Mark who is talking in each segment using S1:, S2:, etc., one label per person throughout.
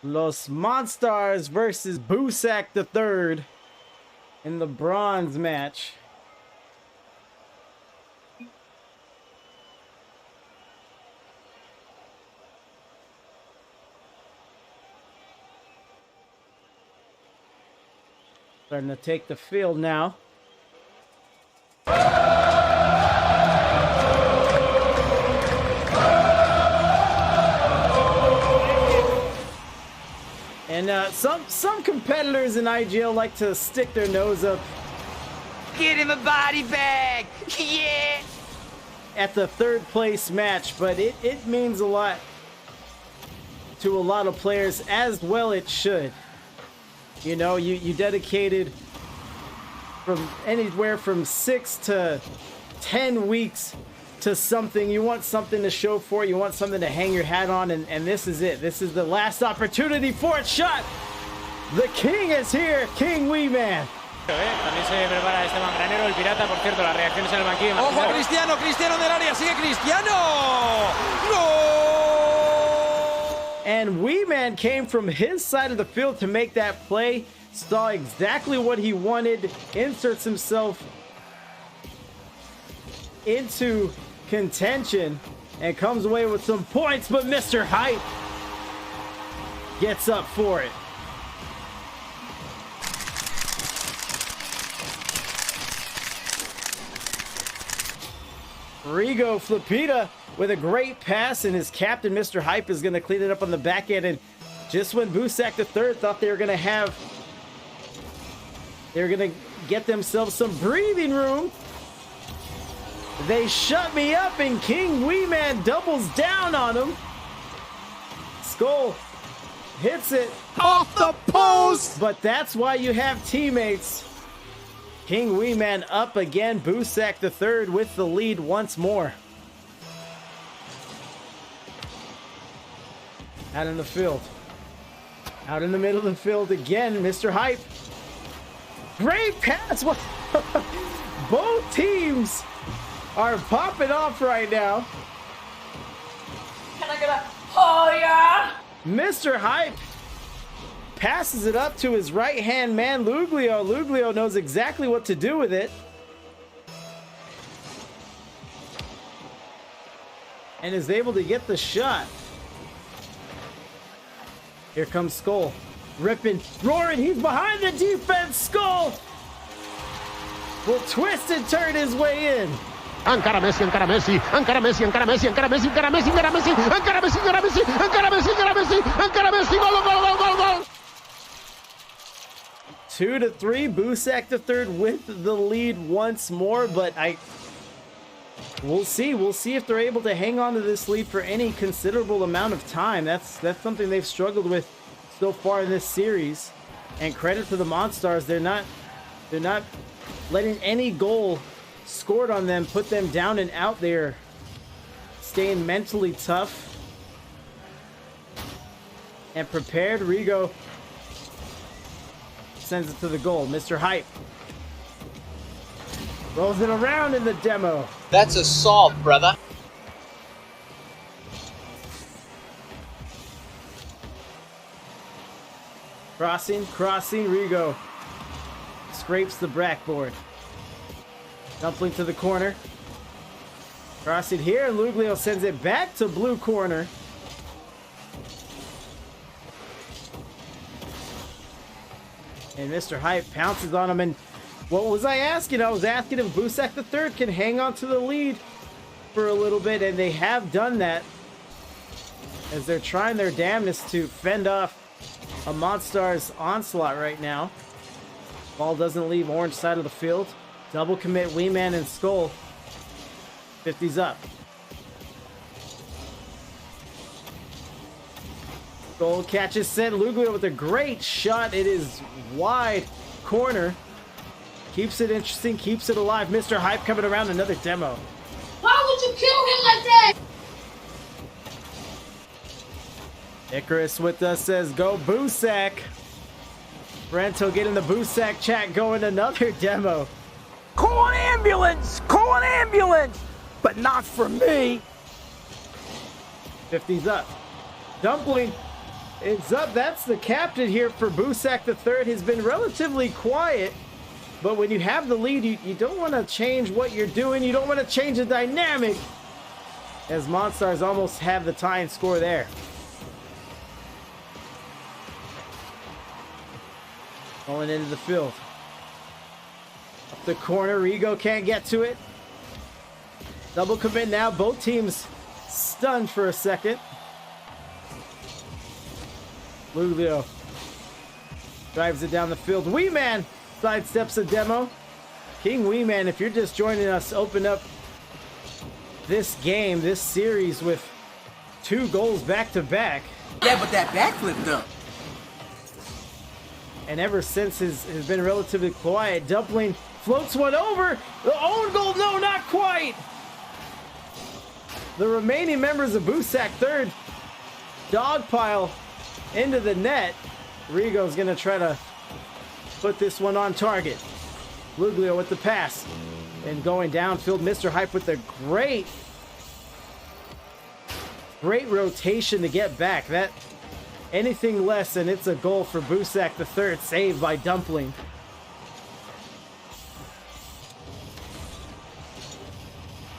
S1: Los M0nstars versus Boosak the third in the bronze match. Starting to take the field now. And some competitors in IGL like to stick their nose up.
S2: Get him a body bag! Yeah!
S1: At the third place match, but it means a lot to a lot of players, as well it should. You know, you dedicated from anywhere from 6 to 10 weeks to something. You want something to show for it. You want something to hang your hat on, and this is it. This is the last opportunity for it. Shot! The king is here, King Wee Man.
S3: También se prepara este mangranero, el pirata, por cierto, las reacciones en el banquillo.
S4: ¡Ojo a Cristiano! ¡Cristiano en el área! ¡Sigue Cristiano! ¡No!
S1: And Wee Man came from his side of the field to make that play. Saw exactly what he wanted. Inserts himself into contention and comes away with some points, but Mr. Hype gets up for it. Rigo Flipita with a great pass, and his captain, Mr. Hype, is going to clean it up on the back end. And just when Boosak the third thought they were going to get themselves some breathing room, they shut me up, and King Wee Man doubles down on him. Skull hits it
S4: Off the post!
S1: but that's why you have teammates. King Wee Man up again. Boosak the third with the lead once more. Out in the field. Out in the middle of the field again, Mr. Hype. Great pass. Both teams are popping off right now.
S5: Can I get a oh yeah?
S1: Mr. Hype passes it up to his right-hand man, Luglio. Luglio knows exactly what to do with it. And is able to get the shot. Here comes Skull. Ripping, roaring, he's behind the defense. Skull will twist and turn his way in.
S6: Encara Messi, encara Messi, encara Messi, encara Messi, encara Messi, encara Messi, encara Messi, encara Messi, encara Messi, encara Messi, encara Messi, encara Messi, gol, gol, gol, gol, gol.
S1: 2-3, Boosak the third with the lead once more, but we'll see if they're able to hang on to this lead for any considerable amount of time. That's something they've struggled with so far in this series. And credit to the M0nstars, they're not letting any goal scored on them put them down and out there. Staying mentally tough and prepared. Rigo sends it to the goal. Mr. Hype rolls it around in the demo.
S2: That's assault, brother.
S1: Crossing, Rigo scrapes the backboard. Dumpling to the corner. Crossing here, and Luglio sends it back to blue corner. And Mr. Hype pounces on him. And what was I asking? I was asking if Boosak the third can hang on to the lead for a little bit, and they have done that as they're trying their damnedest to fend off a M0nstars onslaught right now. Ball doesn't leave orange side of the field. Double commit Wee Man and Skull. 50's up. Skull catches set. Luglio with a great shot. It is wide corner. Keeps it interesting, keeps it alive. Mr. Hype coming around, another demo.
S5: Why would you kill him like that?
S1: Icarus with us says, go Boosak. Brento getting the Boosak chat going, another demo.
S4: Call an ambulance! Call an ambulance! But not for me!
S1: 50's up. Dumpling It's up. That's the captain here for Boosak the third. He's been relatively quiet, but when you have the lead, you don't want to change what you're doing. You don't want to change the dynamic, as Monstars almost have the tying score there. Rolling into the field. Up the corner, Rigo can't get to it. Double commit now. Both teams stunned for a second. Luglio drives it down the field. Wee Man sidesteps a demo. King Wee Man, if you're just joining us, open up this game, this series with 2 goals back to back.
S2: Yeah, but that backflip though.
S1: And ever since has been relatively quiet. Dumpling floats one over. The own goal, no, not quite. The remaining members of Boosak third dogpile into the net. Rigo's gonna try to put this one on target. Luglio with the pass. And going downfield, Mr. Hype with a great rotation to get back. That anything less and it's a goal for Boosak the third, saved by Dumpling.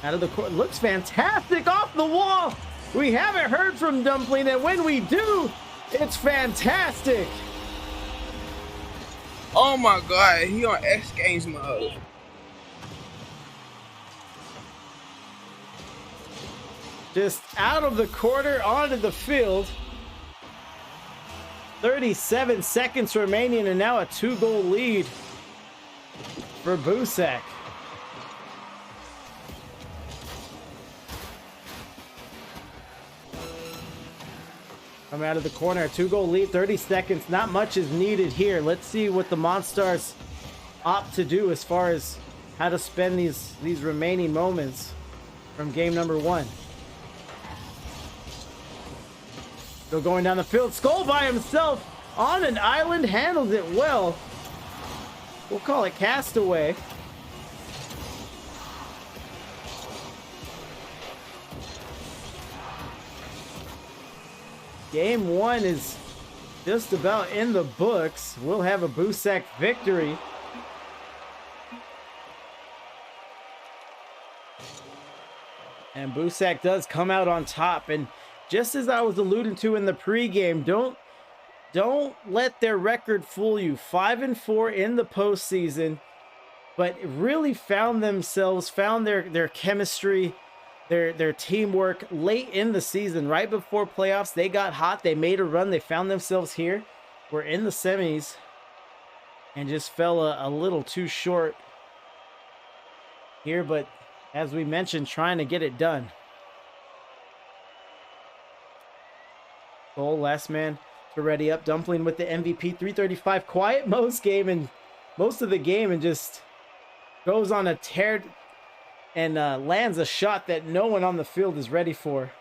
S1: Out of the court, looks fantastic off the wall. We haven't heard from Dumpling, and when we do, it's fantastic.
S7: Oh my god, he on X Games mode.
S1: Just out of the corner onto the field. 37 seconds remaining, and now a 2-goal lead for Boosak. Come out of the corner, a 2-goal lead, 30 seconds. Not much is needed here. Let's see what the Monstars opt to do as far as how to spend these remaining moments from game number 1. Still going down the field. Skull by himself on an island. Handles it well. We'll call it castaway. Game 1 is just about in the books. We'll have a Boosak victory. And Boosak does come out on top. And just as I was alluding to in the pregame, don't let their record fool you. 5-4 in the postseason, but really found their chemistry, their teamwork late in the season. Right before playoffs, they got hot. They made a run. They found themselves here. We're in the semis and just fell a little too short here. But as we mentioned, trying to get it done. Goal, last man to ready up. Dumpling with the MVP, 335. Quiet most of the game, and just goes on a tear and lands a shot that no one on the field is ready for.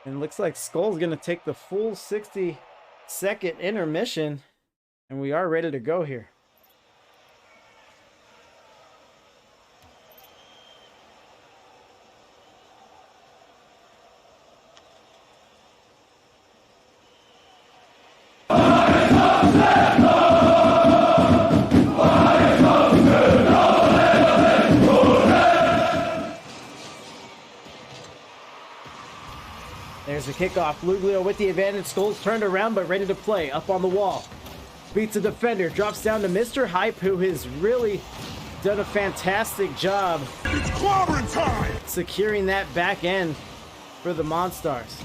S1: And it looks like Skull's going to take the full 60-second intermission, and we are ready to go here. There's the kickoff. Luglio with the advantage. Skulls turned around but ready to play. Up on the wall. Beats a defender. Drops down to Mr. Hype, who has really done a fantastic job.
S8: It's clobbering time!
S1: Securing that back end for the Monstars.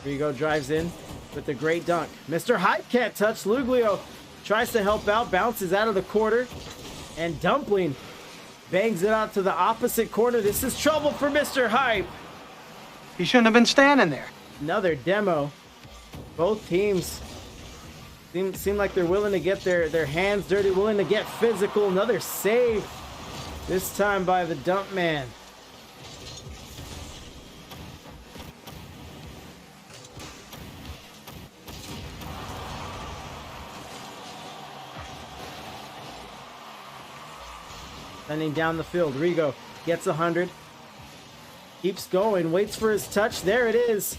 S1: Rigo drives in with the great dunk. Mr. Hype can't touch. Luglio tries to help out. Bounces out of the quarter. And Dumpling bangs it out to the opposite corner. This is trouble for Mr. Hype.
S9: He shouldn't have been standing there.
S1: Another demo. Both teams seem like they're willing to get their hands dirty, willing to get physical. Another save, this time by the dump man. Sending down the field. Rigo gets 100. Keeps going. Waits for his touch. There it is.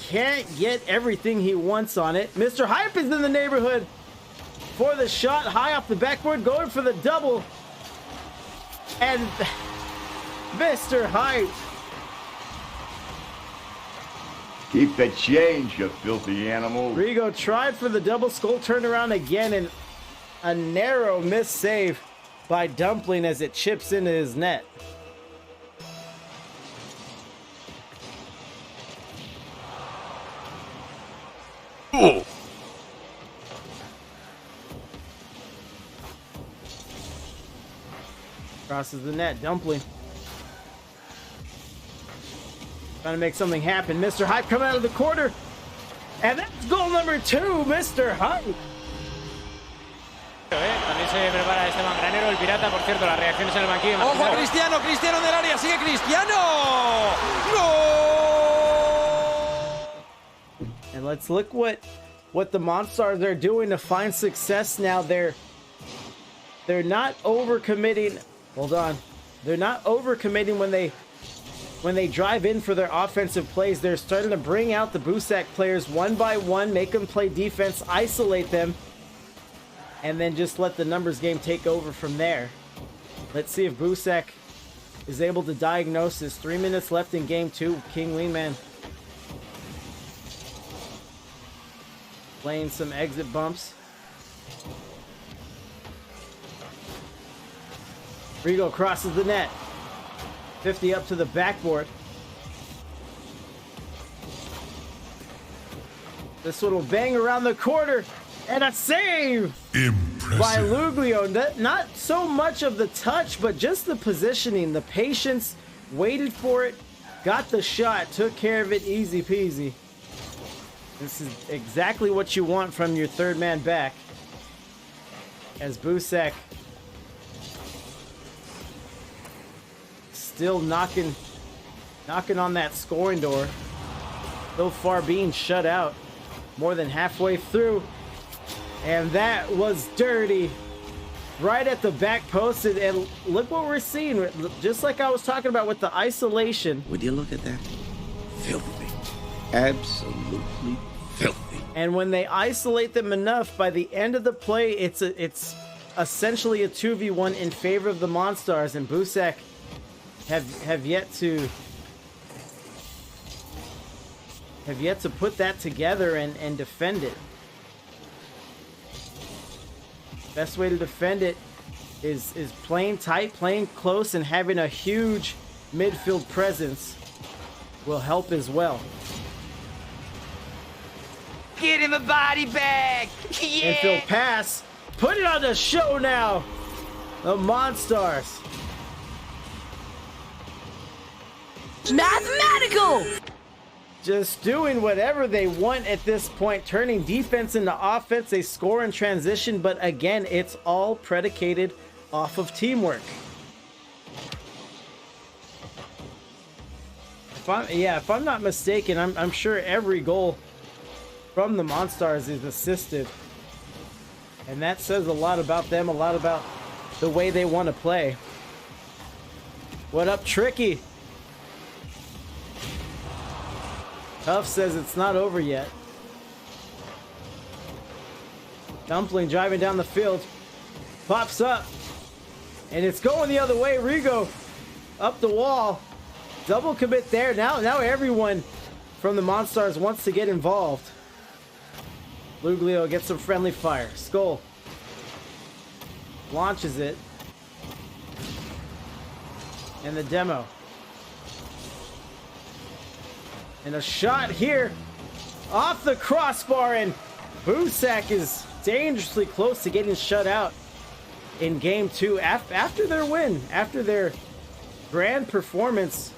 S1: Can't get everything he wants on it. Mr. Hype is in the neighborhood for the shot. High off the backboard. Going for the double. And Mr. Hype.
S10: Keep the change, you filthy animal.
S1: Rigo tried for the double. Skull turned around again, and a narrow miss save by Dumpling as it chips into his net.
S8: Oh.
S1: Crosses the net. Dumpling trying to make something happen. Mr. Hype coming out of the corner. And that's goal number 2, Mr. Hype.
S3: También se prepara Esteban Granero, el pirata. Por cierto, las reacciones en el banquillo.
S4: Ojo a Cristiano, Cristiano en el área, sigue Cristiano. ¡Gol!
S1: And let's look what the M0nstars are doing to find success now. They're not overcommitting. Hold on. They're not overcommitting when they drive in for their offensive plays. They're starting to bring out the Boosak players one by one, make them play defense, isolate them, and then just let the numbers game take over from there. Let's see if Boosak is able to diagnose this. 3 minutes left in game 2. King Wingman playing some exit bumps. Rigo crosses the net. 50 up to the backboard. This one will bang around the corner. And a save
S8: Impressive.
S1: by Luglio. Not so much of the touch, but just the positioning, the patience. Waited for it, got the shot, took care of it, easy peasy. This is exactly what you want from your third man back. As Boosak still knocking on that scoring door. So far being shut out. More than halfway through. And that was dirty. Right at the back post. And look what we're seeing. Just like I was talking about with the isolation.
S11: Would you look at that? Filthy. Absolutely filthy.
S1: And when they isolate them enough, by the end of the play, it's essentially a 2v1 in favor of the M0nstars. And Boosak have yet to put that together and defend it. Best way to defend it is playing tight, playing close, and having a huge midfield presence will help as well.
S2: Get in the body bag! Yeah!
S1: Infield pass. Put it on the show now. The M0nstars.
S5: Mathematical!
S1: Just doing whatever they want at this point, turning defense into offense. They score in transition, but again, it's all predicated off of teamwork. If I'm not mistaken, I'm sure every goal from the M0nstars is assisted. And that says a lot about them, a lot about the way they want to play. What up, Tricky? Tough says it's not over yet. Dumpling driving down the field. Pops up. And it's going the other way. Rigo up the wall. Double commit there. Now everyone from the M0nstars wants to get involved. Luglio gets some friendly fire. Skull launches it. And the demo. And a shot here off the crossbar, and Boosak is dangerously close to getting shut out in game 2 after their win, after their grand performance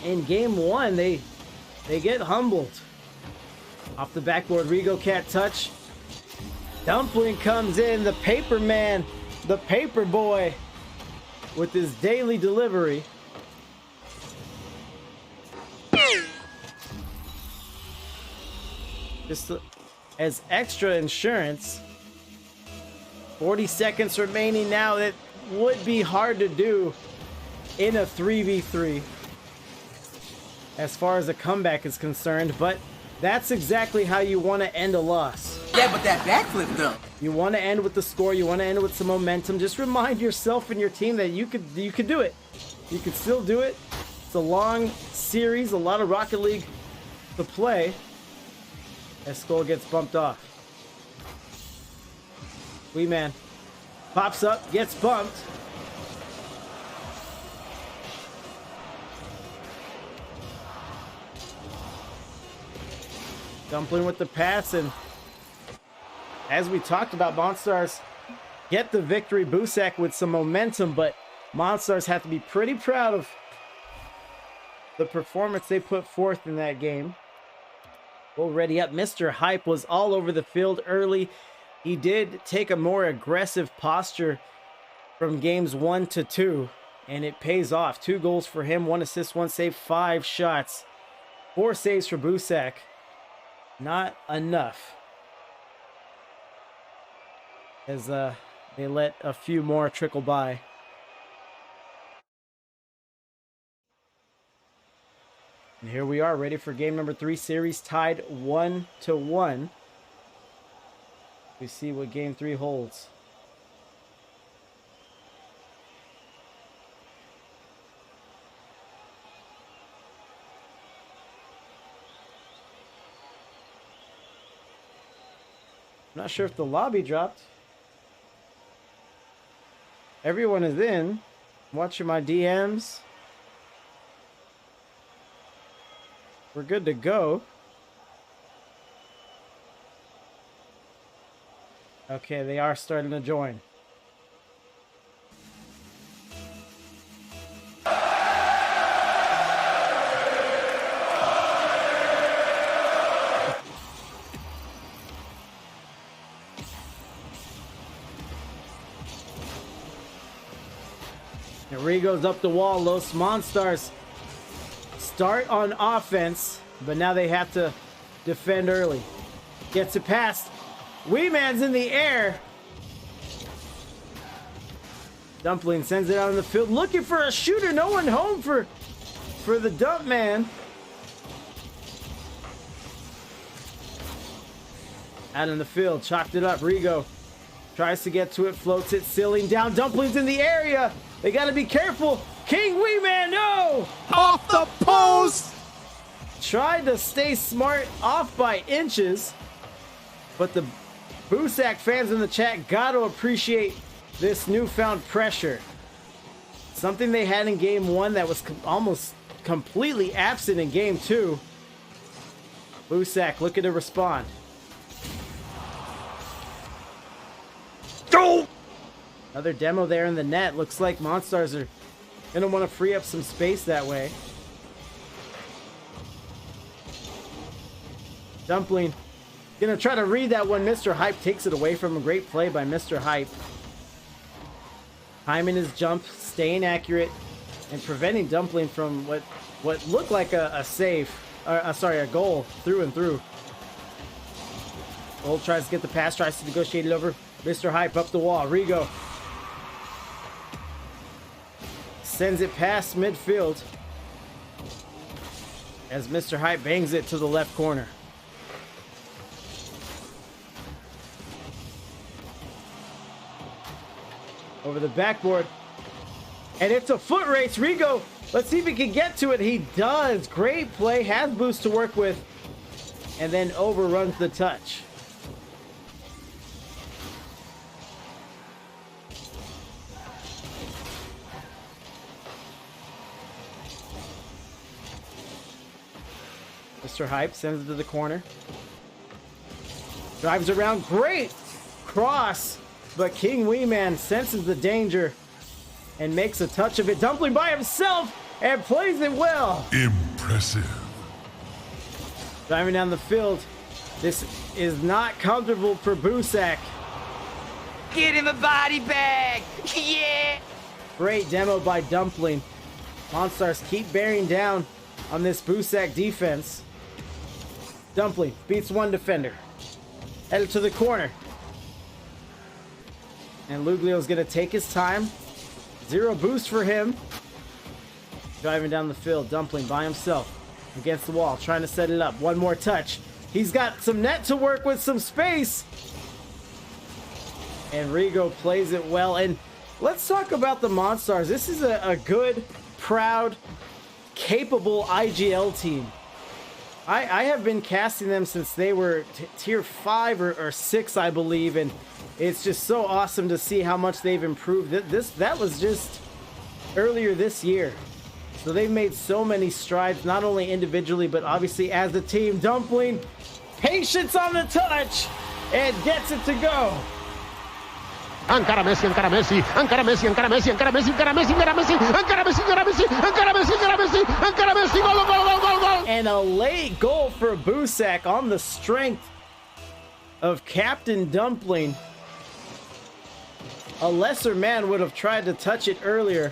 S1: in game 1. They get humbled. Off the backboard, Rigo can't touch. Dumpling comes in, the paper man, the paper boy with his daily delivery. Just as extra insurance, 40 seconds remaining now. That would be hard to do in a 3v3 as far as a comeback is concerned, but that's exactly how you want to end a loss.
S2: Yeah, but that backflip though.
S1: You want to end with the score, you want to end with some momentum. Just remind yourself and your team that you could do it. You could still do it. It's a long series, a lot of Rocket League to play. As Skull gets bumped off. Wee Man pops up, gets bumped. Dumpling with the pass, and as we talked about, Monstars get the victory. Boosak with some momentum, but Monstars have to be pretty proud of the performance they put forth in that game. Already up, Mr. Hype was all over the field early. He did take a more aggressive posture from games 1 to 2, and it pays off. 2 goals for him, 1 assist, 1 save, 5 shots, 4 saves for Boosak. Not enough, as they let a few more trickle by. And here we are, ready for game number 3. Series tied 1-1. We see what game 3 holds. I'm not sure if the lobby dropped. Everyone is in. Watching my DMs. We're good to go. Okay, they are starting to join. And Rigo's up the wall. l0s M0nstars start on offense, but now they have to defend early. Gets it past. Wee Man's in the air. Dumpling sends it out in the field, looking for a shooter. No one home for the dump man. Out in the field, chopped it up. Rigo tries to get to it, floats it, ceiling down. Dumpling's in the area. They got to be careful. King Wee Man, no!
S6: Off the post!
S1: Tried to stay smart, off by inches, but the Boosak fans in the chat got to appreciate this newfound pressure. Something they had in game 1 that was almost completely absent in game 2. Boosak looking to respond.
S6: Go!
S1: Another demo there in the net. Looks like Monstars are gonna want to free up some space that way. Dumpling gonna try to read that one. Mr. Hype takes it away from him. Great play by Mr. Hype. Timing his jump, staying accurate, and preventing Dumpling from what looked like a save, or sorry, a goal through and through. Gold tries to get the pass, tries to negotiate it over. Mr. Hype up the wall. Rigo sends it past midfield as Mr. Hype bangs it to the left corner. Over the backboard. And it's a foot race. Rigo, let's see if he can get to it. He does. Great play. Has boost to work with. And then overruns the touch. Mr. Hype sends it to the corner. Drives around. Great cross. But King Wee Man senses the danger and makes a touch of it. Dumpling by himself and plays it well.
S8: Impressive.
S1: Driving down the field. This is not comfortable for Boosak.
S2: Get in the body bag. Yeah.
S1: Great demo by Dumpling. Monstars keep bearing down on this Boosak defense. Dumpling beats one defender. Headed to the corner. And Luglio's gonna take his time. 0 boost for him. Driving down the field, Dumpling by himself against the wall, trying to set it up. One more touch. He's got some net to work with, some space. And Rigo plays it well. And let's talk about the Monstars. This is a good, proud, capable IGL team. I have been casting them since they were tier 5 or 6, I believe, and it's just so awesome to see how much they've improved. That was just earlier this year. So they've made so many strides, not only individually, but obviously as a team. Dumpling, patience on the touch, and gets it to go.
S6: Encara Messi, encara Messi, encara Messi, encara Messi, encara Messi, encara Messi, encara Messi, encara Messi, encara Messi, encara Messi, encara Messi, encara Messi, gol, gol, gol, gol, gol.
S1: And a late goal for Boosak on the strength of Captain Dumpling. A lesser man would have tried to touch it earlier,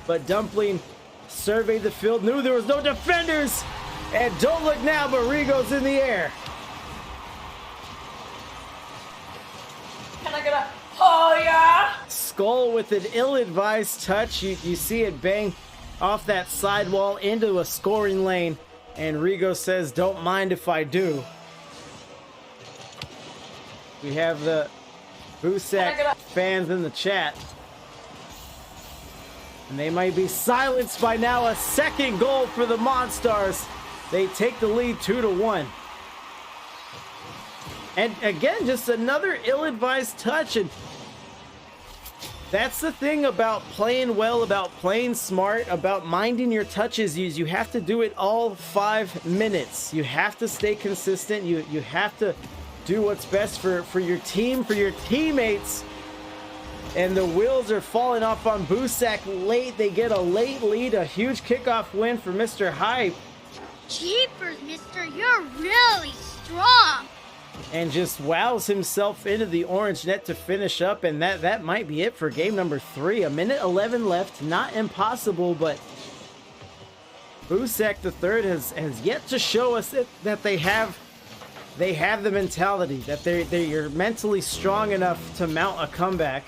S1: but Dumpling surveyed the field, knew there was no defenders, and don't look now, but Rigo's in the air.
S5: Can I get a oh yeah?
S1: Skull with an ill-advised touch. You see it bang off that sidewall into a scoring lane, and Rigo says, don't mind if I do. We have the Boosak fans in the chat, and they might be silenced by now. A second goal for the Monstars. They take the lead 2-1. And again, just another ill-advised touch. And that's the thing about playing well, about playing smart, about minding your touches. You have to do it all 5 minutes. You have to stay consistent. You have to do what's best for your team, for your teammates. And the wheels are falling off on Boosak late. They get a late lead, a huge kickoff win for Mr. Hype.
S5: Jeepers, mister, you're really strong.
S1: And just wows himself into the orange net to finish up. And that might be it for game number 3. A minute 11 left. Not impossible, but Boosak III has yet to show us that they have the mentality, that they're mentally strong enough to mount a comeback.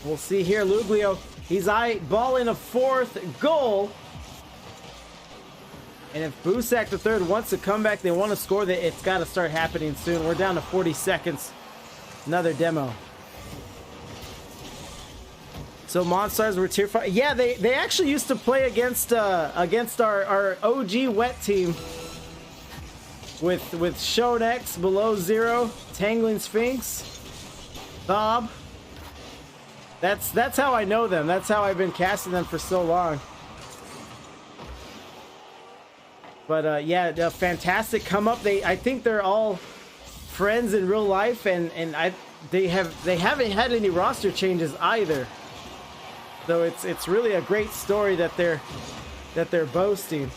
S1: We'll see here, Luglio. He's eyeballing a 4th goal. And if Boosak III wants to come back, they want to score, that it's got to start happening soon. We're down to 40 seconds. Another demo. So Monstars were tier 5. Yeah, they actually used to play against our OG wet team with Shown X, Below Zero, Tangling Sphinx, Bob. That's how I know them. That's how I've been casting them for so long. But yeah, a fantastic come up. I think they're all friends in real life, and they haven't had any roster changes either. So it's really a great story that they're boasting.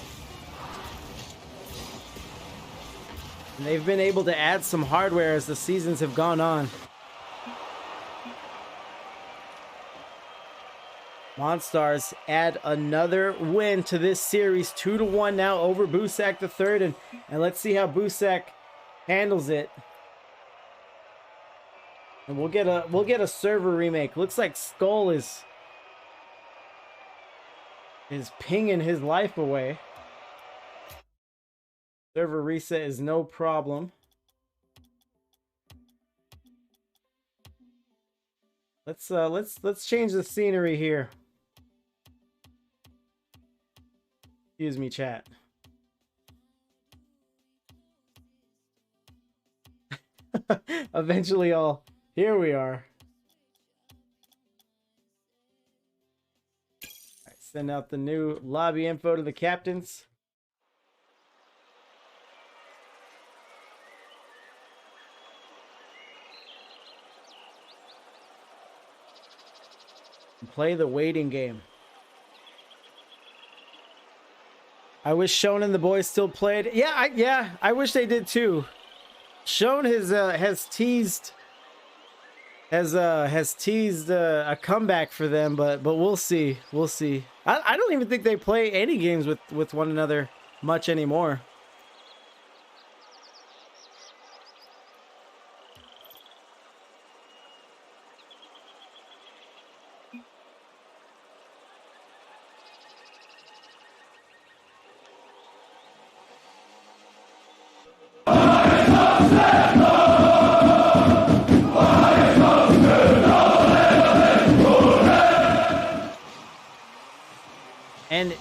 S1: And they've been able to add some hardware as the seasons have gone on. Monstars add another win to this series, 2-1 now over Boosak III, and let's see how Boosak handles it. And we'll get a server remake. Looks like Skull is pinging his life away. Server reset is no problem. Let's change the scenery here. Excuse me, chat. Eventually here we are. All right, send out the new lobby info to the captains. Play the waiting game. I wish Shone and the boys still played. Yeah, I wish they did too. Shone has teased a comeback for them, but we'll see. We'll see. I don't even think they play any games with one another much anymore. And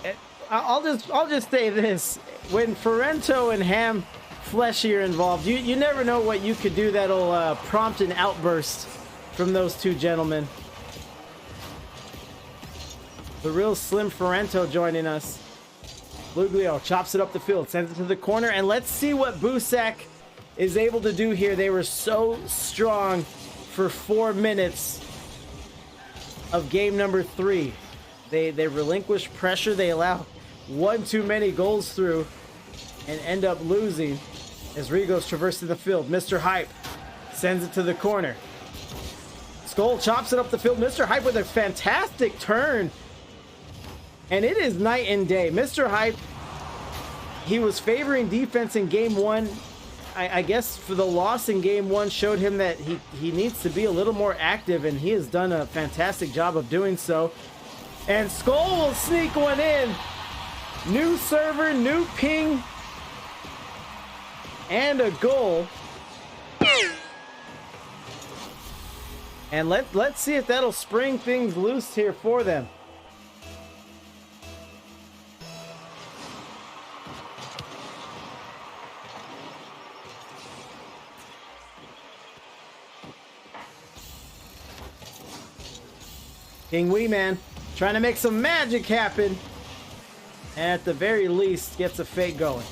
S1: I'll just say this: when Ferrento and Ham Fleshy are involved, you never know what you could do that'll prompt an outburst from those two gentlemen. The real Slim Ferrento joining us. Luglio chops it up the field, sends it to the corner, and let's see what Boosak is able to do here. They were so strong for 4 minutes of game number 3. They relinquish pressure. They allow one too many goals through and end up losing as Rigo's traversing the field. Mr. Hype sends it to the corner. Skull chops it up the field. Mr. Hype with a fantastic turn. And it is night and day. Mr. Hype, he was favoring defense in game 1. I guess for the loss in game 1 showed him that he needs to be a little more active, and he has done a fantastic job of doing so. And Skull will sneak one in. New server, new ping, and a goal. And let's see if that'll spring things loose here for them. King Wee Man trying to make some magic happen. And at the very least, gets a fake going.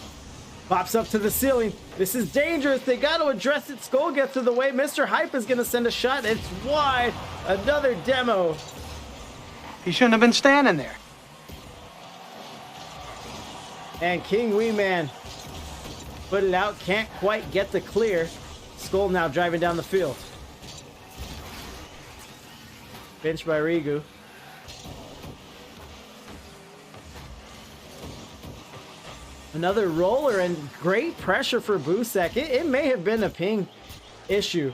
S1: Pops up to the ceiling. This is dangerous. They got to address it. Skull gets to the way. Mr. Hype is going to send a shot. It's wide. Another demo.
S9: He shouldn't have been standing there.
S1: And King Wee Man put it out. Can't quite get the clear. Skull now driving down the field. Pinched by Rigu. Another roller and great pressure for Boosak. It may have been a ping issue.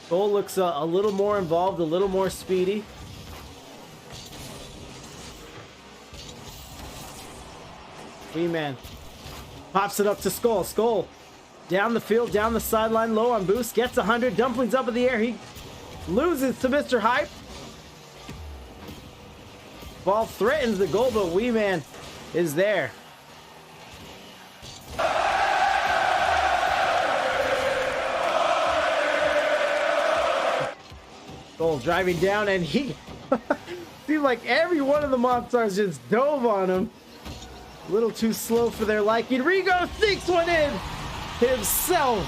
S1: Goal looks a little more involved, a little more speedy. Wee Man pops it up to Skull. Skull down the field, down the sideline, low on boost, gets 100. Dumplings up in the air. He loses to Mr. Hype. Ball threatens the goal, but Wee Man is there. Goal driving down, and he seemed like every one of the Monstars just dove on him. A little too slow for their liking. Rigo sneaks one in himself.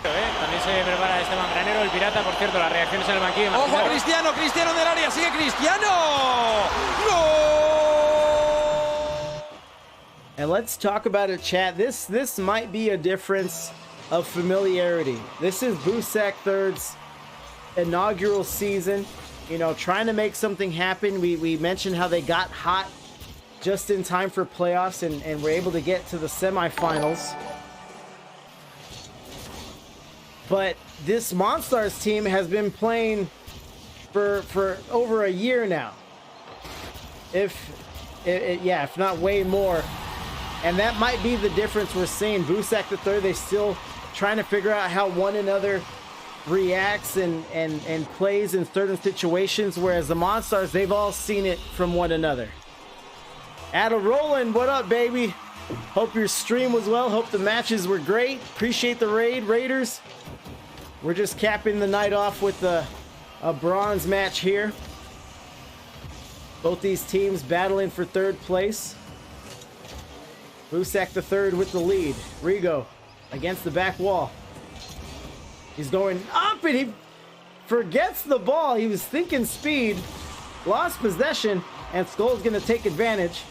S3: También se prepara Esteban Granero, el pirata, por cierto, las reacciones en el banquillo.
S4: Ojo a Cristiano, Cristiano en el área, sigue Cristiano. ¡Gol!
S1: And let's talk about it, chat. This might be a difference of familiarity. This is Boosak Third's inaugural season. You know, trying to make something happen. We mentioned how they got hot just in time for playoffs and were able to get to the semifinals. But this Monstars team has been playing for over a year now. If not way more. And that might be the difference we're seeing. Boosak the Third, they still trying to figure out how one another reacts and plays in certain situations, whereas the Monstars, they've all seen it from one another. Adam Roland, what up, baby? Hope your stream was well. Hope the matches were great. Appreciate the raid, Raiders. We're just capping the night off with a bronze match here. Both these teams battling for third place. Boosak the Third with the lead. Rigo against the back wall. He's going up and he forgets the ball. He was thinking speed. Lost possession, and Skull's gonna take advantage.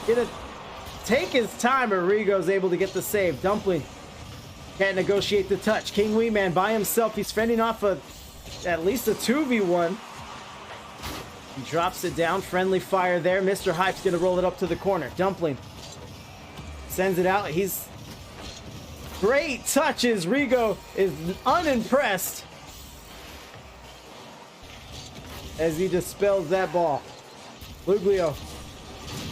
S1: Gonna take his time, but Rigo's able to get the save. Dumpling can't negotiate the touch. King Wee Man by himself. He's fending off at least a 2v1. He drops it down. Friendly fire there. Mr. Hype's gonna roll it up to the corner. Dumpling sends it out. He's great touches. Rigo is unimpressed as he dispels that ball. Luglio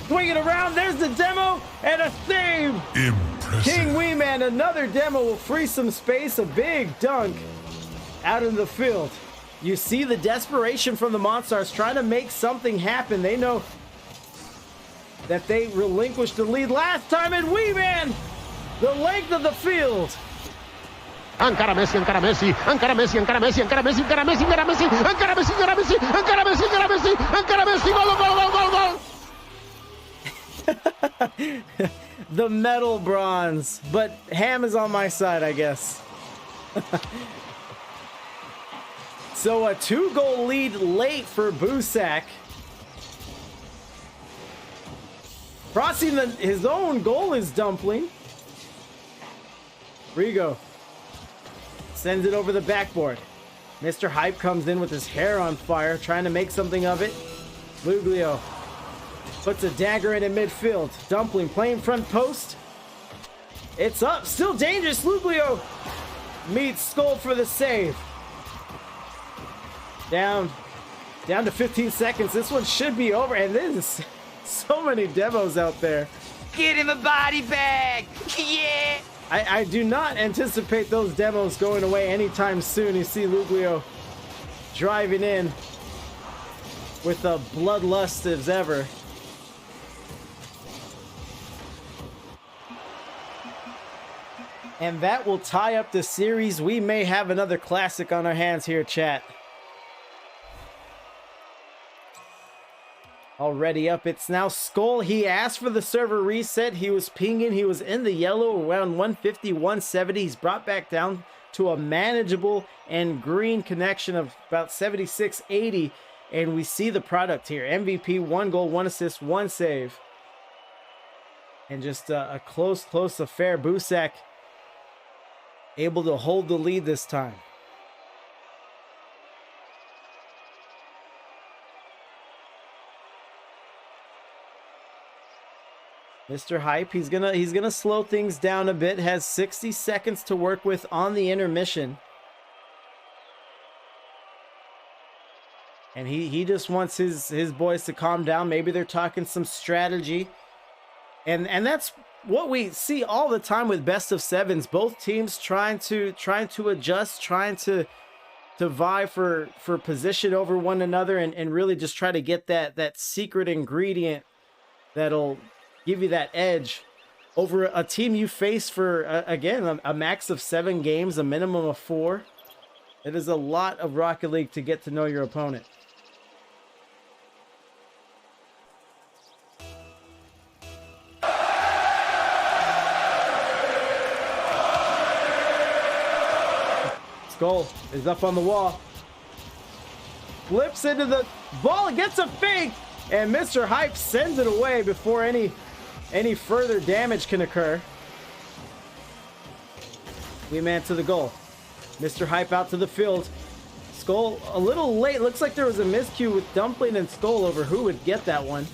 S1: swing it around. There's the demo and a save.
S8: Impressive.
S1: King Wee Man, another demo will free some space. A big dunk out in the field. You see the desperation from the Monstars trying to make something happen. They know that they relinquished the lead last time, and Wee Man, the length of the field.
S6: Encara Messi, encara Messi, encara Messi, encara Messi, encara Messi, encara Messi, encara Messi, encara Messi, encara Messi, encara Messi, encara Messi, encara Messi, gol, gol, gol, gol, gol.
S1: The metal bronze, but Ham is on my side, I guess. So a 2-goal lead late for Boosak. Crossing his own goal is Dumpling. Rigo sends it over the backboard. Mr. Hype comes in with his hair on fire, trying to make something of it. Luglio puts a dagger in midfield. Dumpling playing front post. It's up, still dangerous. Luglio meets Skull for the save. Down to 15 seconds. This one should be over, and there's so many demos out there.
S2: Get in the body bag! Yeah!
S1: I do not anticipate those demos going away anytime soon. You see Luglio driving in with a bloodlust as ever. And that will tie up the series. We may have another classic on our hands here, chat. Already up, it's now Skull. He asked for the server reset. He was pinging. He was in the yellow around 150, 170. He's brought back down to a manageable and green connection of about 76, 80. And we see the product here. MVP, 1 goal, 1 assist, 1 save. And just a close affair. Boosak able to hold the lead this time. Mr. Hype, he's gonna slow things down a bit. Has 60 seconds to work with on the intermission. And he just wants his boys to calm down. Maybe they're talking some strategy. And that's what we see all the time with best of sevens. Both teams trying to adjust, trying to vie for position over one another, and really just try to get that secret ingredient that'll give you that edge over a team you face for again a max of 7 games, a minimum of 4. It is a lot of Rocket League to get to know your opponent. Skull is up on the wall, flips into the ball, gets a fake, and Mr. Hype sends it away before any further damage can occur. We man to the goal. Mr. Hype out to the field. Skull a little late. Looks like there was a miscue with Dumpling and Skull over who would get that one.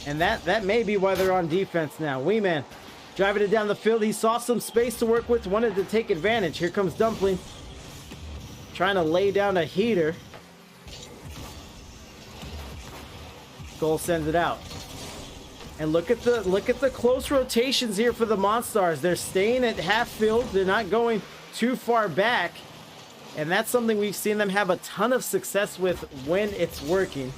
S1: And that may be why they're on defense now. Wee Man driving it down the field. He saw some space to work with, wanted to take advantage. Here comes Dumpling, trying to lay down a heater. Skull sends it out. And look at the close rotations here for the Monstars. They're staying at half field. They're not going too far back. And that's something we've seen them have a ton of success with when it's working.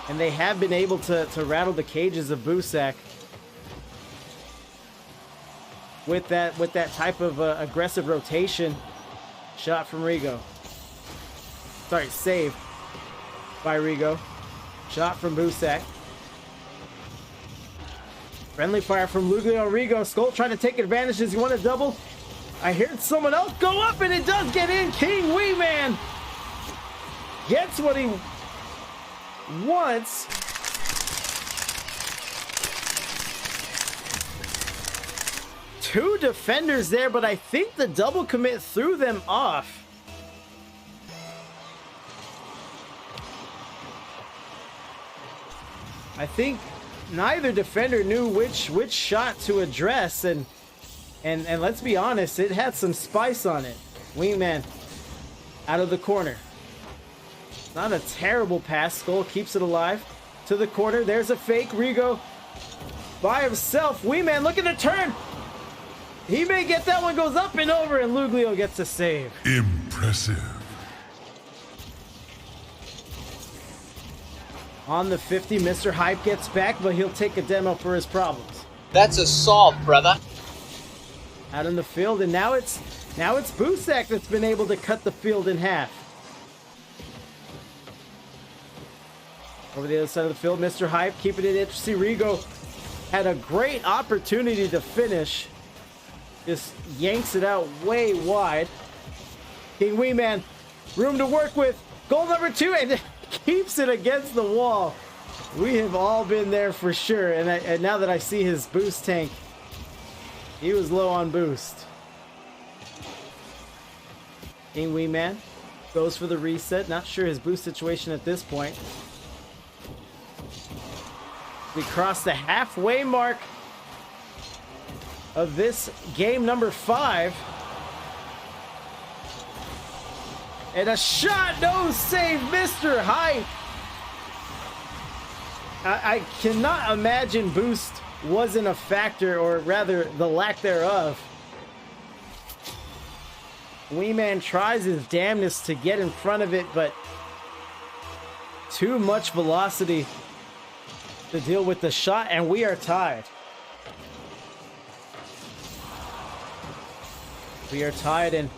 S1: And they have been able to rattle the cages of Boosak with that type of aggressive rotation. Shot from Rigo. Sorry, save by Rigo. Shot from Boosak. Friendly fire from Luglio and Rigo. Skull trying to take advantage. Does he want to double? I heard someone else go up, and it does get in. King Wee Man gets what he wants. Two defenders there, but I think the double commit threw them off. I think neither defender knew which shot to address, and let's be honest, it had some spice on it. Wingman out of the corner. Not a terrible pass. Skull keeps it alive to the corner. There's a fake. Rigo by himself. Wingman looking to turn. He may get that one, goes up and over, and Luglio gets a save.
S8: Impressive. Impressive.
S1: On the 50, Mr. Hype gets back, but he'll take a demo for his problems.
S12: That's assault, brother.
S1: Out in the field, and now it's Boosak that's been able to cut the field in half. Over the other side of the field, Mr. Hype keeping it interesting. Rigo had a great opportunity to finish. Just yanks it out way wide. King Wee Man, room to work with. Goal number 2, and keeps it against the wall. We have all been there for sure. And now that I see his boost tank, he was low on boost. King Wee Man goes for the reset. Not sure his boost situation at this point. We cross the halfway mark of this game number 5. And a shot, no save, Mr. Hype. I cannot imagine boost wasn't a factor, or rather the lack thereof. Wee Man tries his damnedest to get in front of it, but too much velocity to deal with the shot, and we are tied. We are tied, and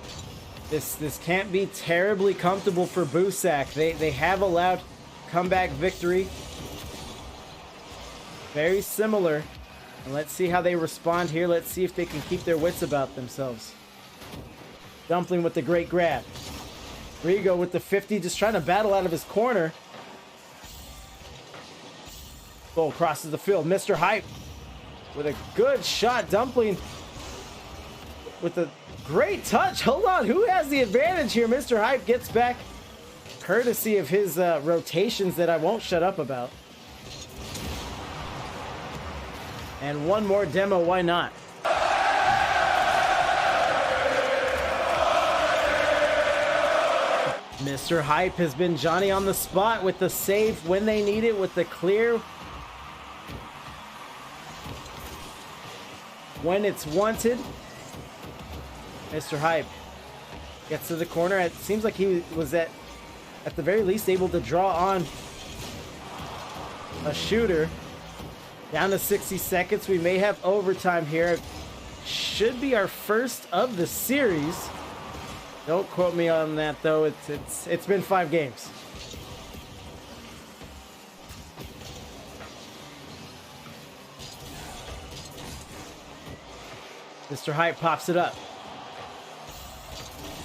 S1: this can't be terribly comfortable for Boosak. They have allowed comeback victory. Very similar. And let's see how they respond here. Let's see if they can keep their wits about themselves. Dumpling with the great grab. Rigo with the 50, just trying to battle out of his corner. Goal crosses the field. Mr. Hype with a good shot. Dumpling with a great touch. Hold on, who has the advantage here? Mr. Hype gets back, courtesy of his rotations that I won't shut up about. And one more demo, why not? Mr. Hype has been Johnny on the spot with the save when they need it, with the clear when it's wanted. Mr. Hype gets to the corner. It seems like he was at the very least able to draw on a shooter. Down to 60 seconds. We may have overtime here. Should be our first of the series. Don't quote me on that though. It's been 5 games. Mr. Hype pops it up.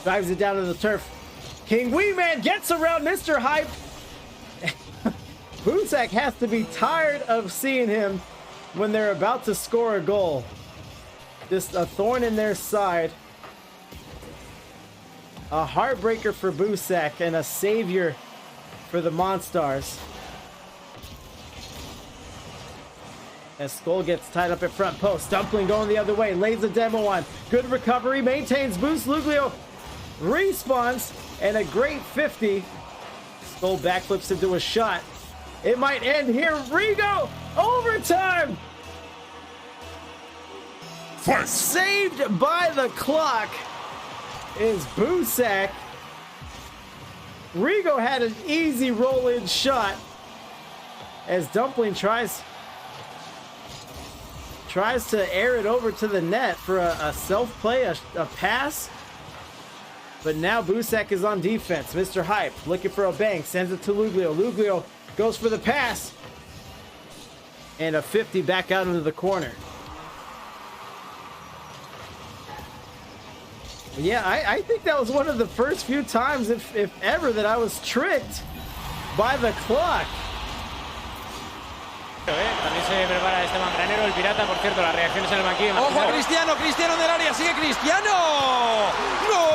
S1: Drives it down to the turf. King Wee Man gets around Mr. Hype. Boosak has to be tired of seeing him when they're about to score a goal. Just a thorn in their side. A heartbreaker for Boosak and a savior for the m0nstars. As Skull gets tied up at front post. Dumpling going the other way. Lays the demo on. Good recovery. Maintains boost. Luglio respawns. And a great 50. Skull backflips into a shot. It might end here. Rigo! Overtime!
S8: Fight.
S1: Saved by the clock is Boosak. Rigo had an easy roll-in shot as Dumpling tries to air it over to the net for a self-play, a pass. But now Boosak is on defense. Mr. Hype looking for a bang, sends it to Luglio. Luglio goes for the pass. And a 50 back out into the corner. Yeah, I think that was one of the first few times, if ever, that I was tricked by the clock.
S3: También se prepara este mangranero, el pirata, por cierto, las reacciones en el banquillo.
S4: Ojo a Cristiano, Cristiano en el área, sigue Cristiano. ¡No!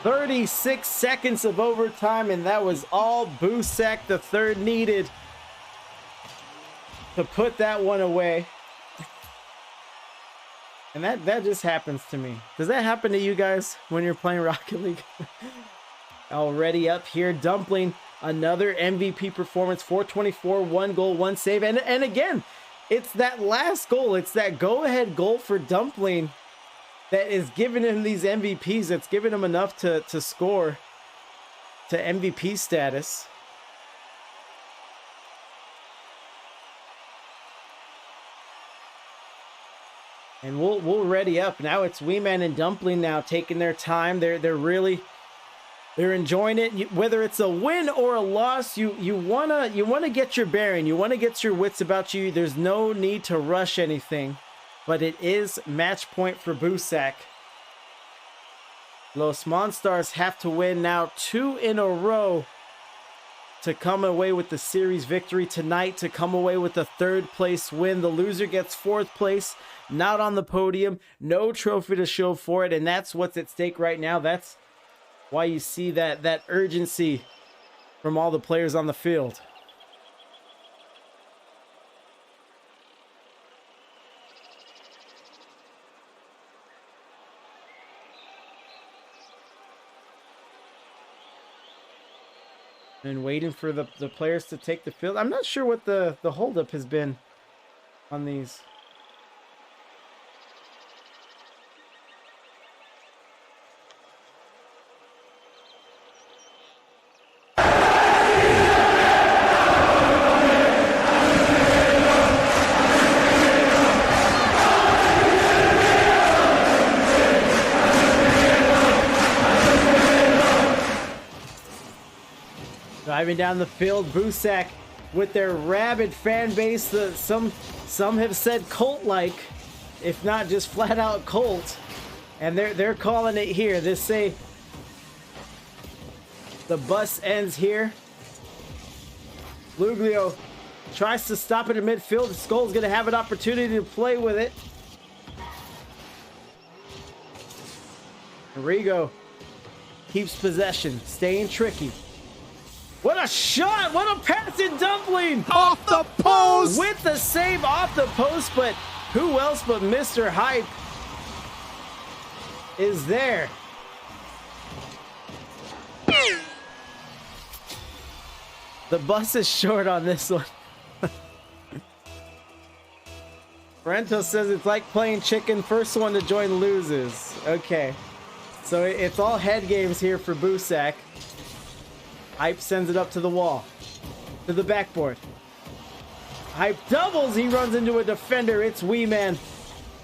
S1: 36 seconds of overtime, and that was all Boosak the third needed to put that one away. And that just happens to me. Does that happen to you guys when you're playing Rocket League? Already up here, Dumpling, another MVP performance, 424, 1 goal, 1 save. And again, it's that last goal. It's that go-ahead goal for Dumpling that is giving him these MVPs, that's giving him enough to score to MVP status. And we'll ready up. Now it's Wee Man and Dumpling now taking their time. They're enjoying it. Whether it's a win or a loss, you wanna get your bearing. You wanna get your wits about you. There's no need to rush anything, but it is match point for Boosak. l0s M0nstars have to win now 2 in a row to come away with the series victory tonight, to come away with a 3rd place win. The loser gets 4th place, not on the podium, no trophy to show for it, and that's what's at stake right now. That's why you see that urgency from all the players on the field. And waiting for the players to take the field. I'm not sure what the holdup has been on these. Driving down the field, Boosak with their rabid fan base. Some have said cult-like, if not just flat out cult, and they're calling it here. They say the bus ends here. Luglio tries to stop it in midfield. Skull's gonna have an opportunity to play with it. Rigo keeps possession, staying tricky. What a shot! What a pass in Dumpling!
S6: Off the post!
S1: With the save off the post, but who else but Mr. Hype is there? The bus is short on this one. Rento says it's like playing chicken. First one to join loses. Okay. So it's all head games here for Boosak. Hype sends it up to the wall. To the backboard. Hype doubles. He runs into a defender. It's Wee Man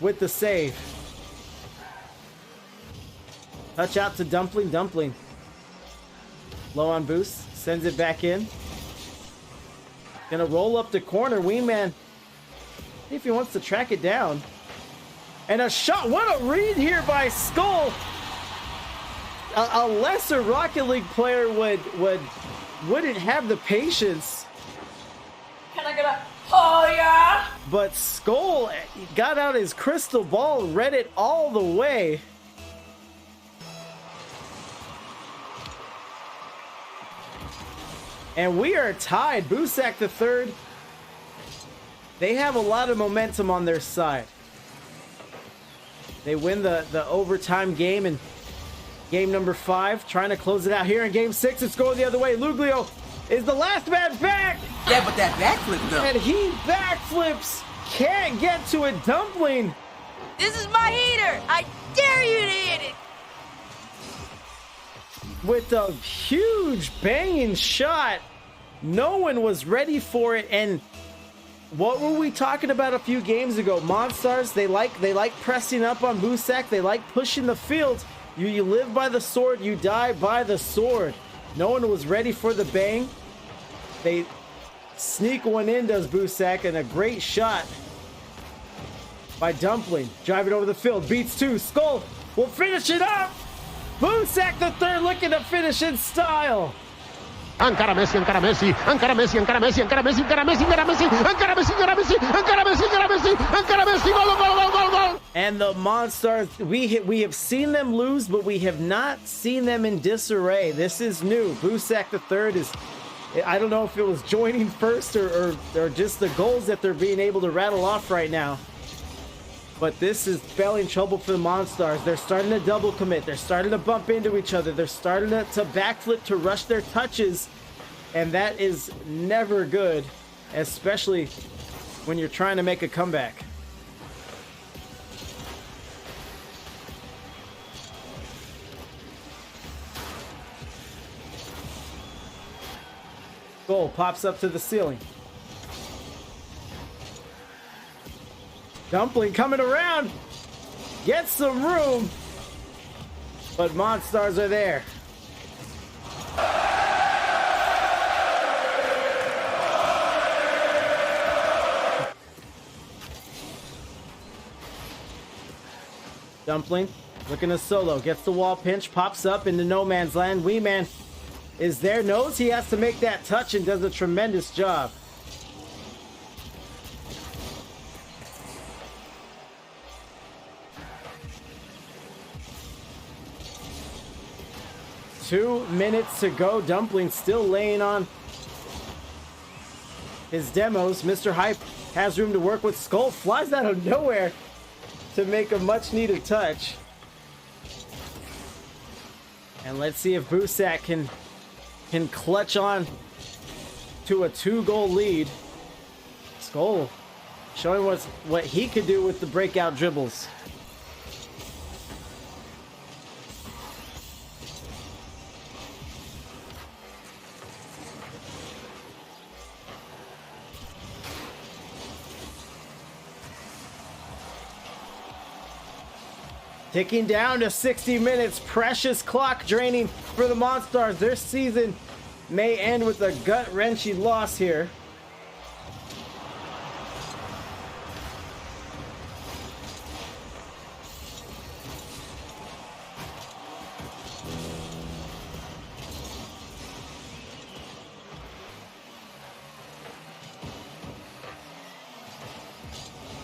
S1: with the save. Touch out to Dumpling. Dumpling. Low on boost. Sends it back in. Gonna roll up the corner. Wee Man. See if he wants to track it down. And a shot. What a read here by Skull. A lesser Rocket League player wouldn't have the patience.
S5: Can I get a oh yeah?
S1: But Skull got out his crystal ball, read it all the way. And we are tied. Boosak the third. They have a lot of momentum on their side. They win the overtime game and game number 5, trying to close it out here in game 6. It's going the other way. Luglio is the last man back.
S2: Yeah, but that backflip though.
S1: And he backflips. Can't get to a Dumpling.
S5: This is my heater. I dare you to hit it.
S1: With a huge banging shot. No one was ready for it. And what were we talking about a few games ago? M0nstars, they like pressing up on Boosak. They like pushing the field. You live by the sword, you die by the sword. No one was ready for the bang. They sneak one in, does Boosak, and a great shot by Dumpling. Driving over the field, beats 2. Skull will finish it up. Boosak the third looking to finish in style.
S6: Encara Messi, encara Messi, encara Messi, encara Messi, encara Messi, encara Messi, encara Messi, encara Messi, encara Messi, encara Messi, encara Messi, encara Messi, gol, gol, gol, gol, gol.
S1: And the M0nstars, we have seen them lose, but we have not seen them in disarray. This is new. Boosak the third is, I don't know if it was joining first or just the goals that they're being able to rattle off right now. But this is spelling trouble for the M0nstars. They're starting to double commit. They're starting to bump into each other. They're starting to backflip, to rush their touches. And that is never good, especially when you're trying to make a comeback. Skull pops up to the ceiling. Dumpling coming around. Gets some room. But Monstars are there. Dumpling looking to solo. Gets the wall pinch. Pops up into no man's land. Wee Man is there. Knows he has to make that touch and does a tremendous job. Two minutes to go. Dumpling still laying on his demos. Mr. Hype has room to work with. Skull flies out of nowhere to make a much needed touch. And let's see if Boosak can clutch on to a 2-goal lead. Skull showing what he could do with the breakout dribbles. Ticking down to 60 minutes. Precious clock draining for the Monstars. Their season may end with a gut-wrenching loss here.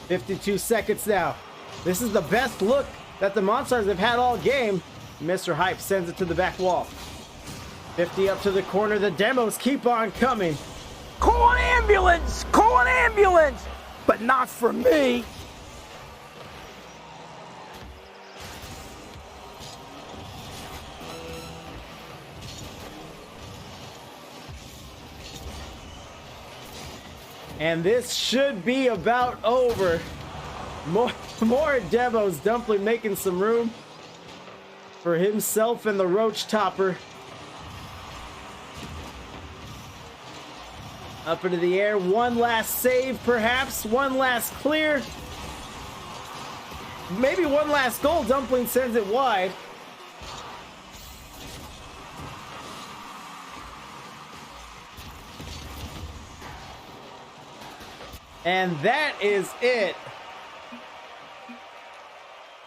S1: "52 seconds now. This is the best look that the Monstars have had all game." Mr. Hype sends it to the back wall. 50 up to the corner. The demos keep on coming.
S2: Call an ambulance! Call an ambulance! But not for me!
S1: And this should be about over. More demos. Dumpling making some room for himself and the Roach Topper. Up into the air. One last save, perhaps. One last clear. Maybe one last goal. Dumpling sends it wide. And that is it.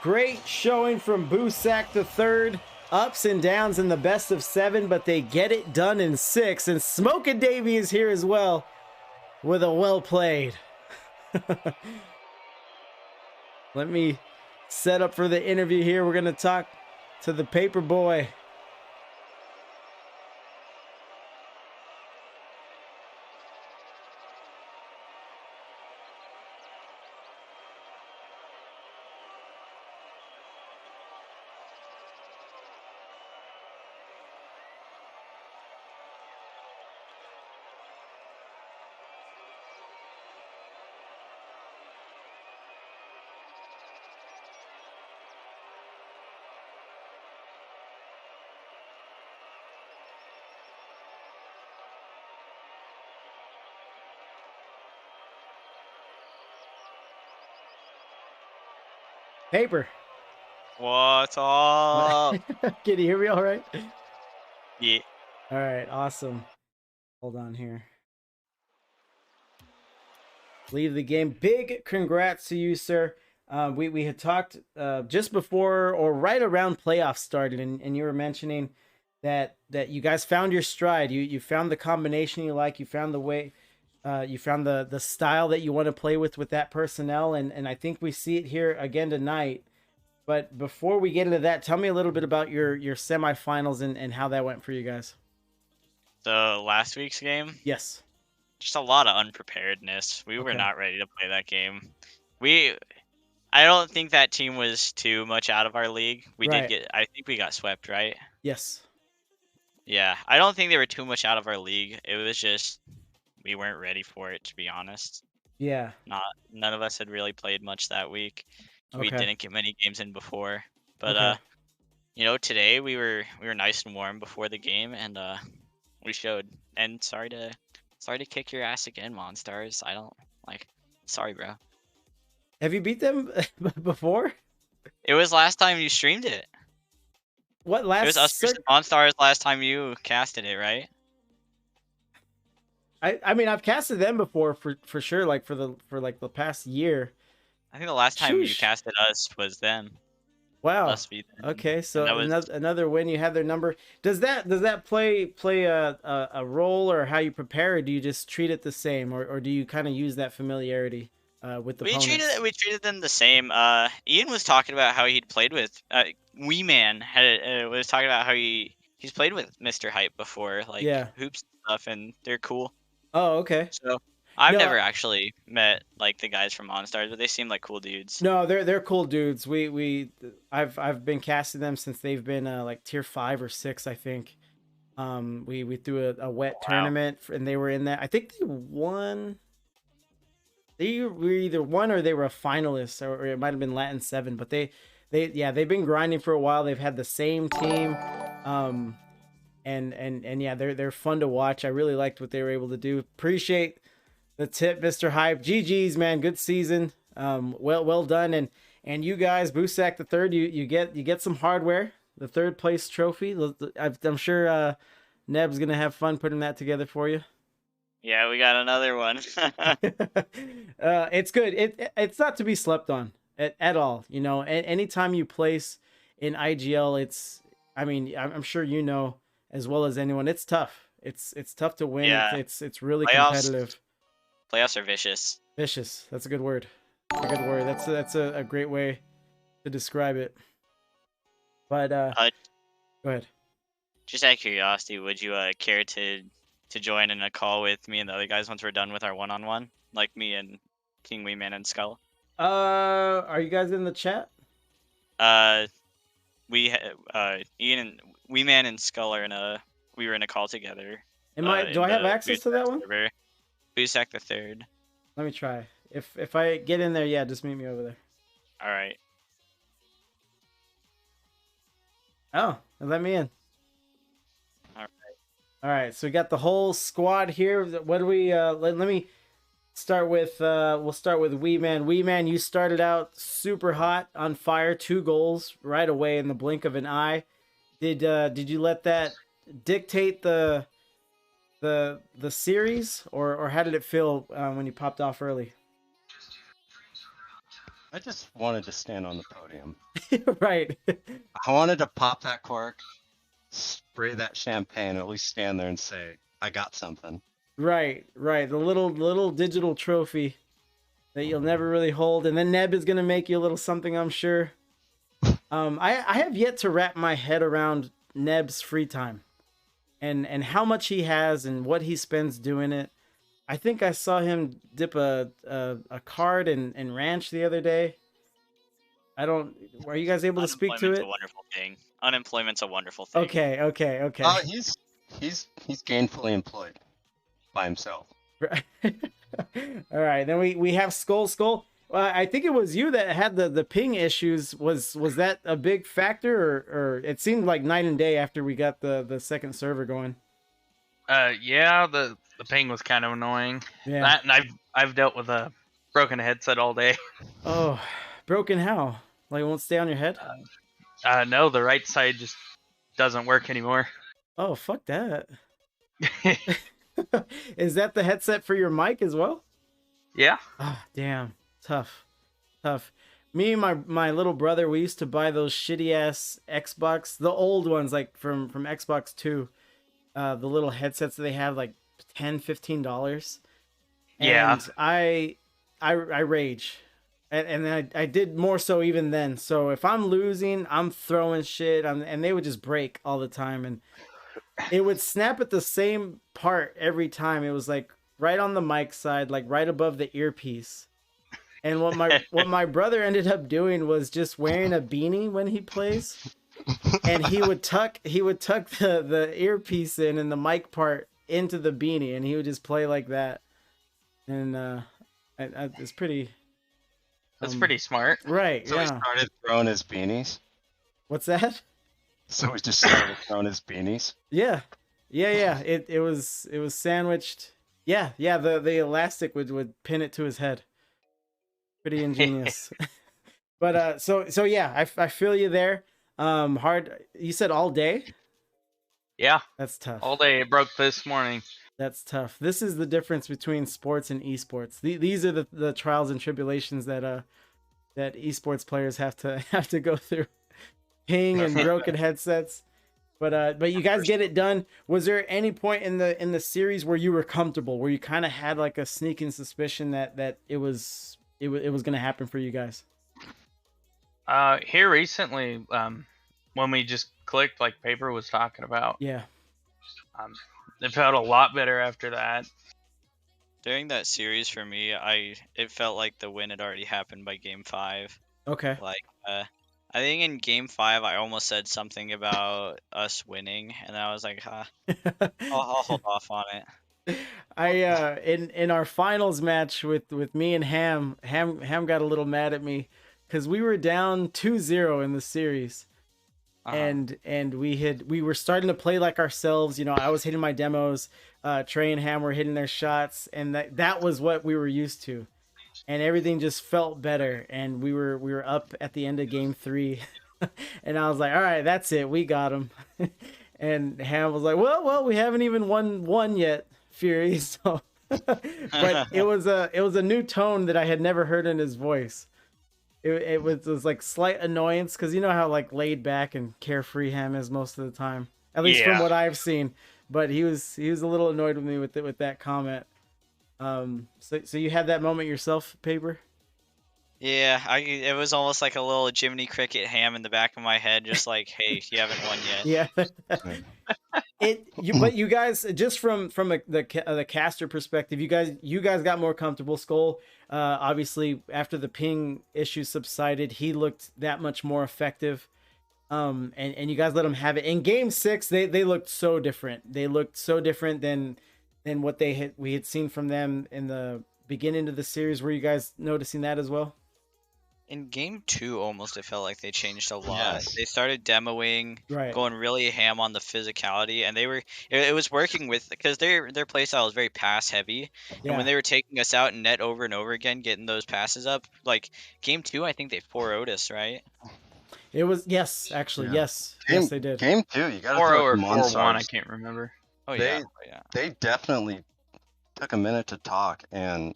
S1: Great showing from Boosak the third. Ups and downs in the best of 7, but they get it done in 6. And Smokin' Davey is here as well with a well played. Let me set up for the interview here. We're going to talk to the paper boy. Paper.
S13: What's up?
S1: Can you hear me all right?
S13: Yeah.
S1: All right, awesome. Hold on here. Leave the game. Big congrats to you, sir. We had talked just before or right around playoffs started, and you were mentioning that you guys found your stride. You found the combination you like. You found the way. You found the style that you want to play with that personnel, and I think we see it here again tonight. But before we get into that, tell me a little bit about your semifinals and how that went for you guys.
S13: The last week's game?
S1: Yes.
S13: Just a lot of unpreparedness. We were not ready to play that game. I don't think that team was too much out of our league. I think we got swept, right?
S1: Yes.
S13: Yeah, I don't think they were too much out of our league. It was just we weren't ready for it, to be honest.
S1: Yeah.
S13: None of us had really played much that week. We
S1: Okay.
S13: didn't get many games in before. But today we were nice and warm before the game, and we showed. And sorry to Sorry to kick your ass again, Monstars. I don't sorry, bro.
S1: Have you beat them before?
S13: It was last time you streamed it.
S1: What last?
S13: It was us versus Monstars last time you casted it, right?
S1: I mean, I've casted them before for sure, like for the past year.
S13: I think the last time you
S1: Sheesh.
S13: casted us was them.
S1: Wow.
S13: Us beat them.
S1: Okay, so
S13: that was-
S1: another win. You have their number. Does that play a role, or how you prepare, or do you just treat it the same, or do you kind of use that familiarity with the opponents?
S13: We treated them the same. Ian was talking about how he'd played with Wee Man was talking about how he's played with Mr. Hype before, like hoops and stuff, and they're cool.
S1: Oh, okay.
S13: So I've never actually met like the guys from Monstars, but they seem like cool dudes.
S1: No, they're cool dudes. I've been casting them since they've been like tier 5 or 6, I think. We threw a wet tournament and they were in that. I think they won. They were either won or they were a finalist, or it might have been Latin 7. But they've been grinding for a while. They've had the same team. And yeah, they're fun to watch. I really liked what they were able to do. Appreciate the tip, Mr. Hype. GG's, man. Good season. Well done. And you guys, Boosak the third, you get some hardware. The 3rd place trophy. I'm sure Neb's gonna have fun putting that together for you.
S13: Yeah, we got another one.
S1: It's good. It's not to be slept on at all. You know, anytime you place in IGL, I'm sure you know as well as anyone, it's tough. It's tough to win.
S13: Yeah.
S1: It's really
S13: Playoffs,
S1: competitive.
S13: Playoffs are vicious.
S1: Vicious. That's a good word. A good word. That's a great way to describe it. But go ahead.
S13: Just out of curiosity, would you care to join in a call with me and the other guys once we're done with our one-on-one, like me and King Wee Man and Skull?
S1: Are you guys in the chat?
S13: Ian and Wee Man and Skull are we were in a call together.
S1: Do I have access to that one?
S13: Boosak the third.
S1: Let me try. If I get in there, yeah, just meet me over there.
S13: All right.
S1: Oh, let me in.
S13: All right.
S1: All right. So we got the whole squad here. What do we? Let me start with. We'll start with Wee Man. Wee Man, you started out super hot, on fire, 2 goals right away in the blink of an eye. Did you let that dictate the series, or how did it feel when you popped off early?
S14: I just wanted to stand on the podium.
S1: Right.
S14: I wanted to pop that cork, spray that champagne, at least stand there and say, I got something. Right. The little digital trophy that you'll never really hold. And then Neb is going to make you a little something, I'm sure. I have yet to wrap my head around Neb's free time and how much he has and what he spends doing it. I think I saw him dip a card in Ranch the other day. Are you guys able to speak to it?
S13: Unemployment's a wonderful thing. Unemployment's a wonderful thing.
S1: Okay.
S14: He's gainfully employed by himself.
S1: All right, then we have Skull. I think it was you that had the ping issues. Was that a big factor, or it seemed like night and day after we got the second server going?
S15: Yeah, the ping was kind of annoying.
S1: Yeah.
S15: That, and I've dealt with a broken headset all day.
S1: Oh, broken how? Like it won't stay on your head?
S15: No, the right side just doesn't work anymore.
S1: Oh, fuck that. Is that the headset for your mic as well?
S15: Yeah.
S1: Ah, damn. Tough. Me and my little brother, we used to buy those shitty ass Xbox, the old ones, like from Xbox 2. The little headsets that they have, like $10-15.
S15: Yeah.
S1: And I rage. And I did more so even then. So if I'm losing, I'm throwing shit, and they would just break all the time, and it would snap at the same part every time. It was like right on the mic side, like right above the earpiece. And what my brother ended up doing was just wearing a beanie when he plays, and he would tuck the earpiece in and the mic part into the beanie, and he would just play like that. And it's pretty.
S15: That's pretty smart.
S1: Right,
S14: so
S1: yeah.
S14: he started throwing his beanies.
S1: What's that?
S14: So we just started throwing his beanies.
S1: Yeah. It was sandwiched Yeah, the elastic would pin it to his head. Pretty ingenious. But so yeah, I feel you there. Hard. You said all day?
S15: Yeah.
S1: That's tough.
S15: All day. It broke this morning.
S1: That's tough. This is the difference between sports and esports. These are the trials and tribulations that esports players have to go through. Ping and broken headsets. But you guys get it done. Was there any point in the series where you were comfortable, where you kind of had like a sneaking suspicion that it was going to happen for you guys?
S15: Here recently, when we just clicked, like Paper was talking about.
S1: Yeah.
S15: It felt a lot better after that.
S13: During that series for me, it felt like the win had already happened by game 5.
S1: Okay.
S13: Like, I think in game 5 I almost said something about us winning, and I was like, I'll hold off on it.
S1: In our finals match with me and Ham got a little mad at me because we were down 2-0 in the series. And we were starting to play like ourselves. I was hitting my demos, Trey and Ham were hitting their shots, and that was what we were used to, and everything just felt better. And we were up at the end of game 3, and I was like, all right, that's it, we got him. And Ham was like, well, we haven't even won yet, Fury. So, but it was a new tone that I had never heard in his voice. It was like slight annoyance, because you know how like laid back and carefree Ham is most of the time, at least from what I've seen. But he was a little annoyed with me with that comment. So you had that moment yourself, Paper?
S13: Yeah, it was almost like a little Jiminy Cricket Ham in the back of my head, just like, hey, you haven't won yet.
S1: Yeah. But you guys, just from the caster perspective, you guys got more comfortable. Skull, obviously, after the ping issue subsided, he looked that much more effective. And you guys let him have it. In game 6, they looked so different. They looked so different than what we had seen from them in the beginning of the series. Were you guys noticing that as well?
S13: In game 2, almost it felt like they changed a lot.
S14: Yes.
S13: They started demoing, going really ham on the physicality, and it was working because their playstyle is very pass heavy. And when they were taking us out in net over and over again, getting those passes up, like game 2, I think they 4-0'd us, right?
S1: It was yes, they did.
S14: Game 2, you got to
S15: 4-0 or 4-1, I can't remember.
S14: They definitely took a minute to talk, and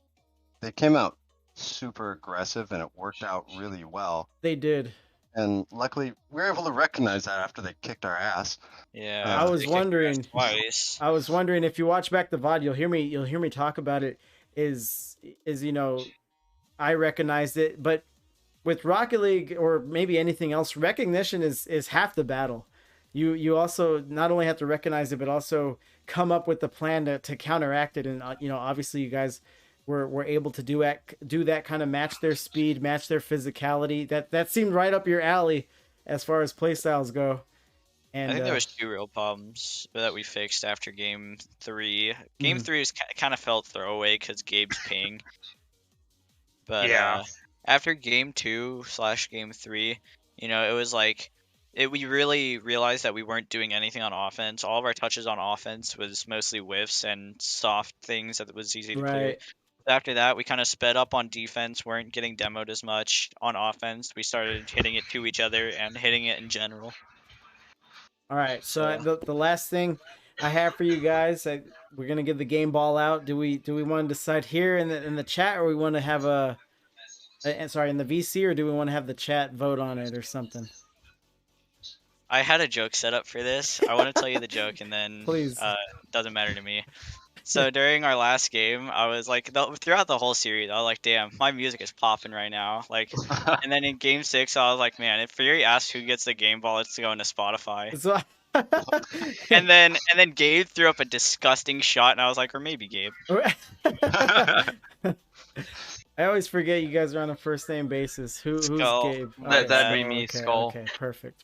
S14: they came out super aggressive, and it worked out really well.
S1: They did.
S14: And luckily, we were able to recognize that after they kicked our ass.
S13: Yeah.
S1: I was wondering if you watch back the VOD, you'll hear me talk about it. Is I recognized it, but with Rocket League or maybe anything else, recognition is half the battle. You also not only have to recognize it, but also come up with the plan to counteract it. And obviously you guys were able to do that, kind of match their speed, match their physicality. That seemed right up your alley as far as playstyles go. And
S13: I think there was 2 real problems that we fixed after game 3. Game 3 was kind of felt throwaway because Gabe's ping. But after game 2/game 3, it was like we really realized that we weren't doing anything on offense. All of our touches on offense was mostly whiffs and soft things that was easy to clear. After that, we kind of sped up on defense, weren't getting demoed as much. On offense, we started hitting it to each other and hitting it in general.
S1: All right, so the last thing I have for you guys, we're gonna give the game ball out. Do we want to decide here in the chat, or we want to have in the VC, or do we want to have the chat vote on it or something?
S13: I had a joke set up for this. I want to tell you the joke, and then
S1: please.
S13: Doesn't matter to me. So during our last game, I was like, throughout the whole series, I was like, damn, my music is popping right now. Like, and then in game 6, I was like, man, if Fury asks who gets the game ball, it's going to Spotify. and then Gabe threw up a disgusting shot, and I was like, or maybe Gabe.
S1: I always forget you guys are on a first name basis. Who's Gabe?
S15: That'd be me, Skull.
S1: Okay, perfect.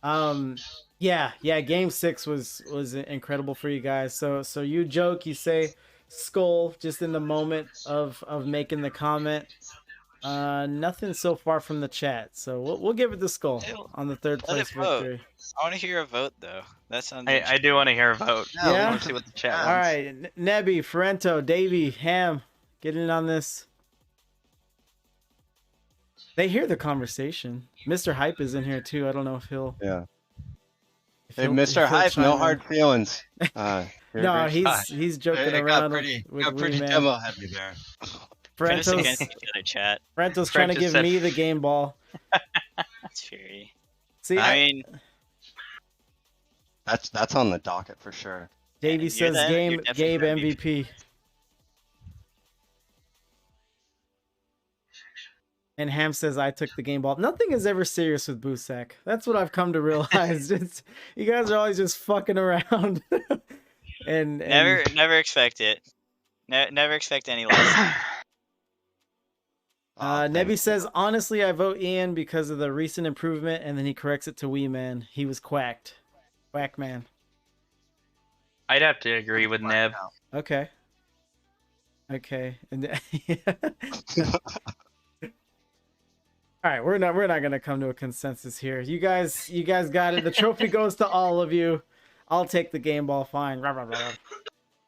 S1: Game 6 was incredible for you guys. So you joke, you say Skull just in the moment of making the comment. Nothing so far from the chat, so we'll give it the skull on the third place victory.
S13: I want to hear a vote though. That sounds.
S15: I do want to hear a vote.
S1: Yeah.
S15: I want to see what the chat wants.
S1: All right, Nebby, Ferento, Davey, Ham, get in on this. They hear the conversation. Mr. Hype is in here too. I don't know if he'll.
S14: Yeah. Hey, Mr. Hype, no hard feelings.
S1: No, he's joking around.
S14: Got pretty demo heavy there.
S1: Frento's trying to give me the game ball.
S13: That's Fury.
S1: See,
S13: I mean,
S14: that's on the docket for sure.
S1: Davey says Gabe MVP. And Ham says I took the game ball. Nothing is ever serious with Boosak. That's what I've come to realize. You guys are always just fucking around. and
S13: never expect it. Never expect any less.
S1: Nebby says, honestly, I vote Ian because of the recent improvement, and then he corrects it to Wee Man. He was quacked. Quack man.
S15: I'd have to agree with Neb.
S1: Okay. And all right, we're not gonna come to a consensus here. You guys got it. The trophy goes to all of you. I'll take the game ball. Fine.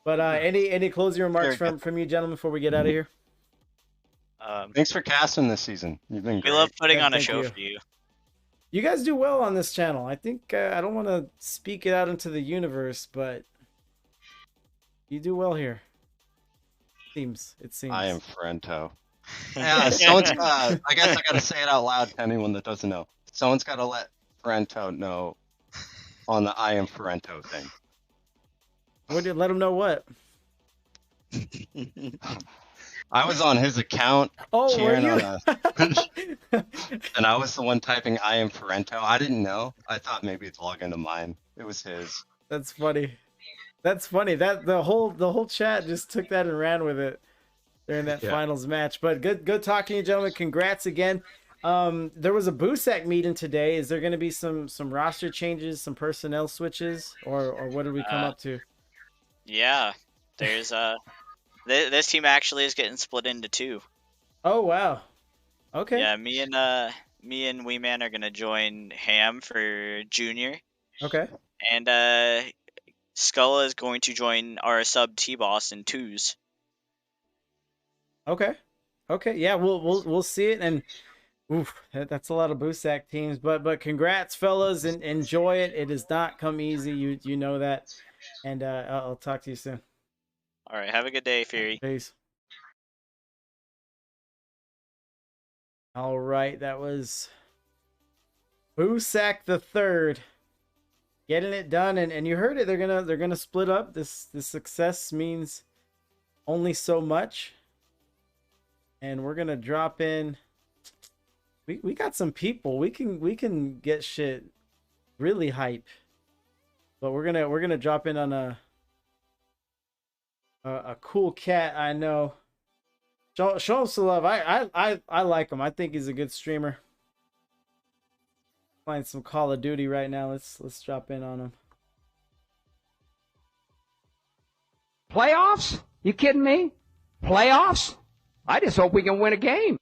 S1: But any closing remarks from you gentlemen before we get out of here?
S14: Thanks for casting this season. You've been great.
S13: We love putting on a show for you.
S1: You guys do well on this channel. I think I don't want to speak it out into the universe, but you do well here. It seems.
S14: I am Ferento. Yeah, someone's got. I guess I gotta say it out loud to anyone that doesn't know. Someone's got to let Ferento know on the I am Ferento thing.
S1: What did let him know what?
S14: I was on his account.
S1: Oh, were you?
S14: And I was the one typing I am Ferento. I didn't know. I thought maybe it's log into mine. It was his.
S1: That's funny. That the whole chat just took that and ran with it during that finals match. But good talking to you, gentlemen. Congrats again. There was a Boosak meeting today. Is there going to be some roster changes, some personnel switches, or what did we come up to?
S13: Yeah, there's this team actually is getting split into two.
S1: Oh wow. Okay.
S13: Yeah, me and Wee Man are gonna join Ham for junior.
S1: Okay.
S13: And Skull is going to join our sub T-Boss in twos.
S1: Okay. Yeah, we'll see it, and oof, that's a lot of Boosak teams. But congrats, fellas, and enjoy it. It does not come easy. You know that. And I'll talk to you soon.
S13: All right. Have a good day, Fury.
S1: Peace. All right, that was Boosak the third getting it done, and you heard it. They're gonna split up. This success means only so much, and we're gonna drop in. We got some people. We can get shit really hype, but we're gonna drop in on a cool cat. I know. Show him some love. I like him. I think he's a good streamer. Playing some Call of Duty right now. Let's drop in on him.
S2: Playoffs? You kidding me? Playoffs? I just hope we can win a game.